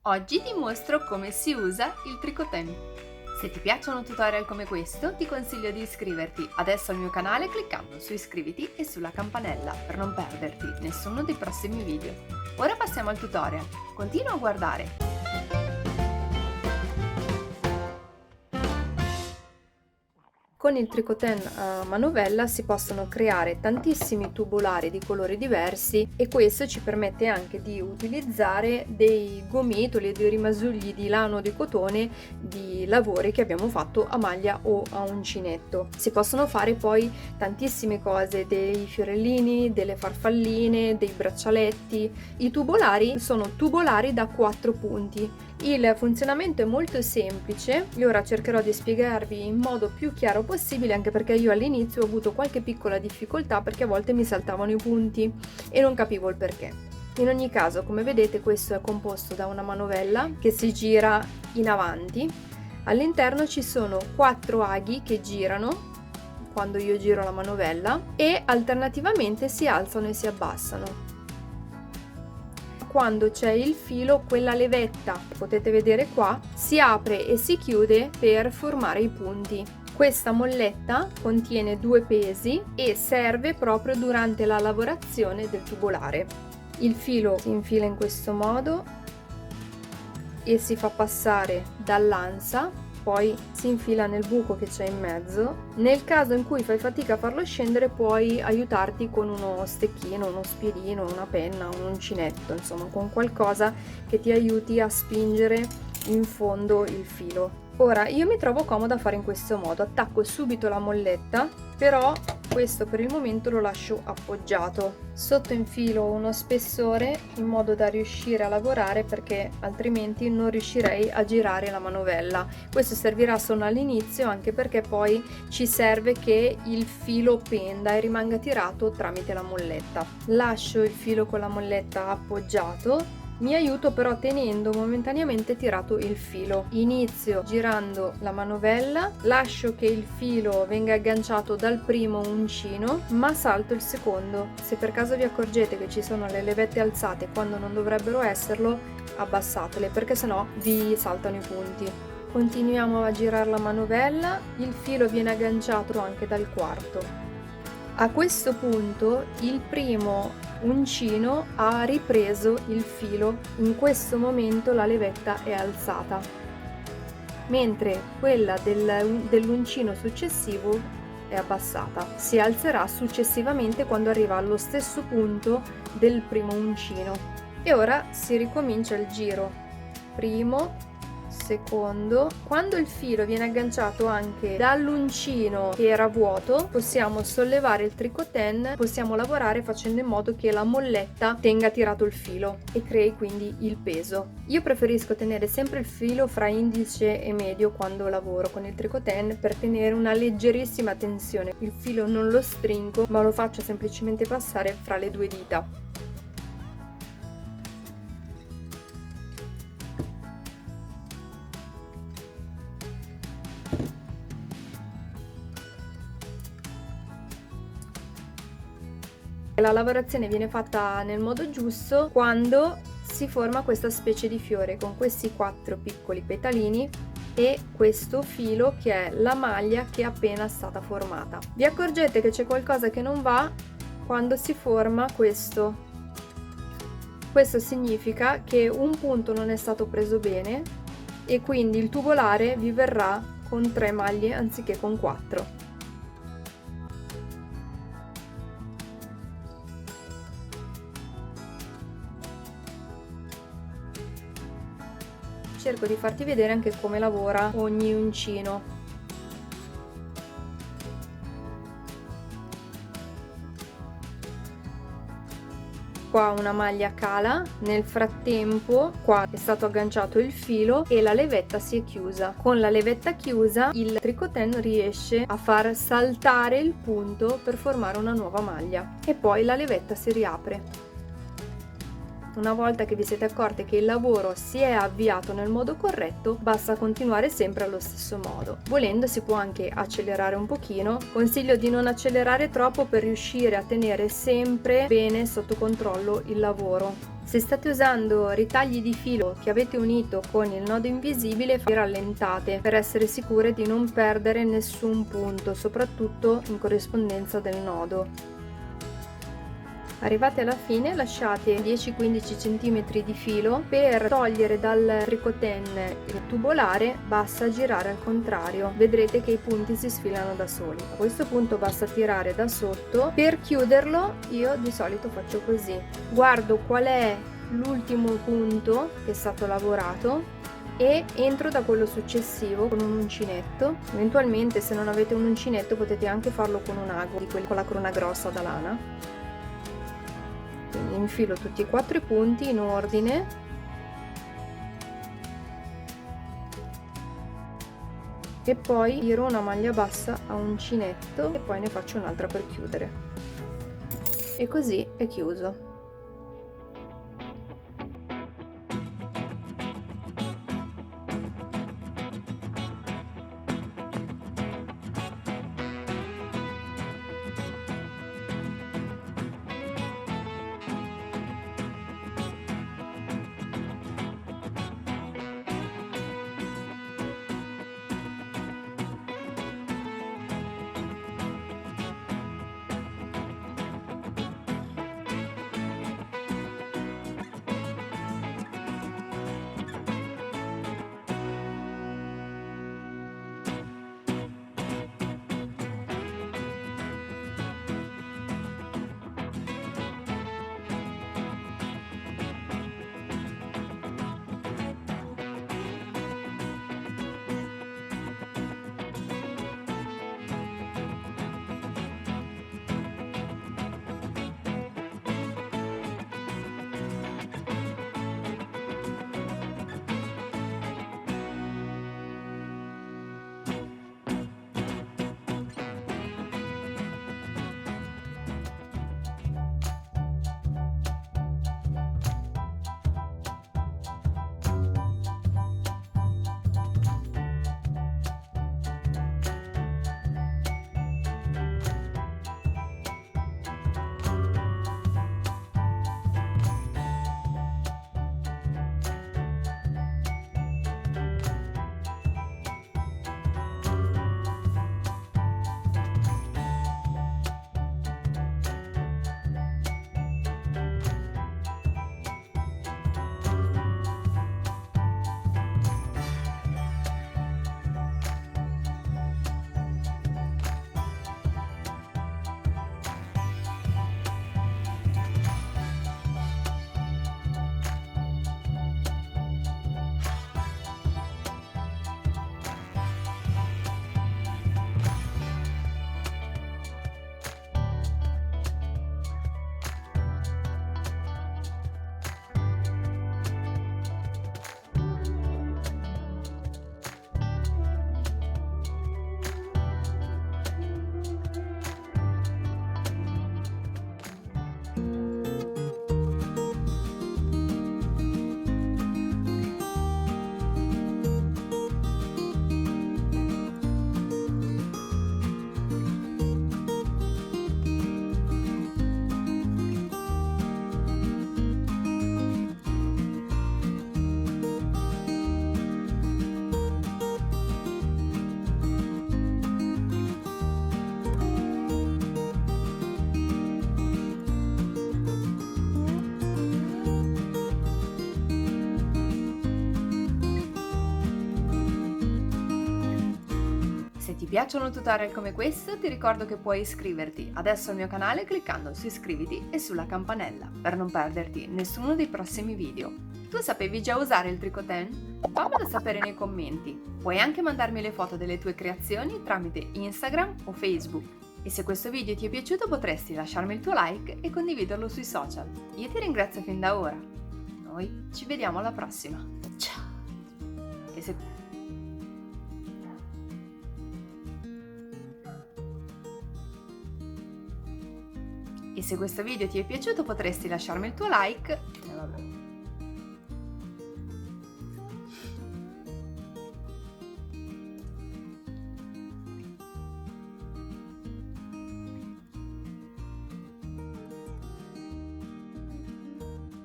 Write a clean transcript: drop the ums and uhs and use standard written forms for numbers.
Oggi ti mostro come si usa il Tricoten. Se ti piacciono tutorial come questo, ti consiglio di iscriverti adesso al mio canale cliccando su iscriviti e sulla campanella per non perderti nessuno dei prossimi video. Ora passiamo al tutorial. Continua a guardare. Con il Tricoten a manovella si possono creare tantissimi tubolari di colori diversi e questo ci permette anche di utilizzare dei gomitoli e dei rimasugli di lano o di cotone di lavori che abbiamo fatto a maglia o a uncinetto. Si possono fare poi tantissime cose, dei fiorellini, delle farfalline, dei braccialetti. I tubolari sono tubolari da 4 punti. Il funzionamento è molto semplice e ora cercherò di spiegarvi in modo più chiaro possibile, anche perché io all'inizio ho avuto qualche piccola difficoltà perché a volte mi saltavano i punti e non capivo il perché. In ogni caso, come vedete, questo è composto da una manovella che si gira in avanti. All'interno ci sono 4 aghi che girano quando io giro la manovella e alternativamente si alzano e si abbassano. Quando c'è il filo, quella levetta, potete vedere qua, si apre e si chiude per formare i punti. Questa molletta contiene 2 pesi e serve proprio durante la lavorazione del tubolare. Il filo si infila in questo modo e si fa passare dall'ansa, poi si infila nel buco che c'è in mezzo. Nel caso in cui fai fatica a farlo scendere, puoi aiutarti con uno stecchino, uno spiedino, una penna, un uncinetto, insomma con qualcosa che ti aiuti a spingere in fondo il filo. Ora io mi trovo comoda a fare in questo modo, attacco subito la molletta, però questo per il momento lo lascio appoggiato. Sotto infilo uno spessore in modo da riuscire a lavorare, perché altrimenti non riuscirei a girare la manovella. Questo servirà solo all'inizio, anche perché poi ci serve che il filo penda e rimanga tirato tramite la molletta. Lascio il filo con la molletta appoggiato. Mi aiuto però tenendo momentaneamente tirato il filo. Inizio girando la manovella, lascio che il filo venga agganciato dal primo uncino, ma salto il secondo. Se per caso vi accorgete che ci sono le levette alzate quando non dovrebbero esserlo, abbassatele, perché sennò vi saltano i punti. Continuiamo a girare la manovella, il filo viene agganciato anche dal quarto. A questo punto il primo uncino ha ripreso il filo, in questo momento la levetta è alzata, mentre quella dell'uncino successivo è abbassata. Si alzerà successivamente quando arriva allo stesso punto del primo uncino. E ora si ricomincia il giro. Primo, secondo. Quando il filo viene agganciato anche dall'uncino che era vuoto, possiamo sollevare il Tricoten, possiamo lavorare facendo in modo che la molletta tenga tirato il filo e crei quindi il peso. Io preferisco tenere sempre il filo fra indice e medio quando lavoro con il Tricoten, per tenere una leggerissima tensione. Il filo non lo stringo, ma lo faccio semplicemente passare fra le 2 dita. La lavorazione viene fatta nel modo giusto quando si forma questa specie di fiore con questi 4 piccoli petalini e questo filo che è la maglia che è appena stata formata. Vi accorgete che c'è qualcosa che non va quando si forma questo. Questo significa che un punto non è stato preso bene e quindi il tubolare vi verrà con 3 maglie anziché con 4. Cerco di farti vedere anche come lavora ogni uncino. Qua una maglia cala, nel frattempo qua è stato agganciato il filo e la levetta si è chiusa. Con la levetta chiusa il Tricoten riesce a far saltare il punto per formare una nuova maglia e poi la levetta si riapre. Una volta che vi siete accorti che il lavoro si è avviato nel modo corretto, basta continuare sempre allo stesso modo. Volendo si può anche accelerare un pochino. Consiglio di non accelerare troppo per riuscire a tenere sempre bene sotto controllo il lavoro. Se state usando ritagli di filo che avete unito con il nodo invisibile, rallentate per essere sicure di non perdere nessun punto, soprattutto in corrispondenza del nodo. Arrivate alla fine, lasciate 10-15 cm di filo. Per togliere dal tricoten il tubolare basta girare al contrario, vedrete che i punti si sfilano da soli. A questo punto basta tirare da sotto. Per chiuderlo io di solito faccio così: guardo qual è l'ultimo punto che è stato lavorato e entro da quello successivo con un uncinetto. Eventualmente, se non avete un uncinetto, potete anche farlo con un ago, di quelli con la cruna grossa da lana. Quindi infilo tutti e 4 i punti in ordine e poi tiro una maglia bassa a uncinetto e poi ne faccio un'altra per chiudere, e così è chiuso. Se ti piacciono tutorial come questo, ti ricordo che puoi iscriverti adesso al mio canale cliccando su iscriviti e sulla campanella per non perderti nessuno dei prossimi video. Tu sapevi già usare il tricoten? Fammelo sapere nei commenti. Puoi anche mandarmi le foto delle tue creazioni tramite Instagram o Facebook. E se questo video ti è piaciuto potresti lasciarmi il tuo like e condividerlo sui social. Io ti ringrazio fin da ora. Noi ci vediamo alla prossima. Ciao! E se questo video ti è piaciuto potresti lasciarmi il tuo like. Vabbè.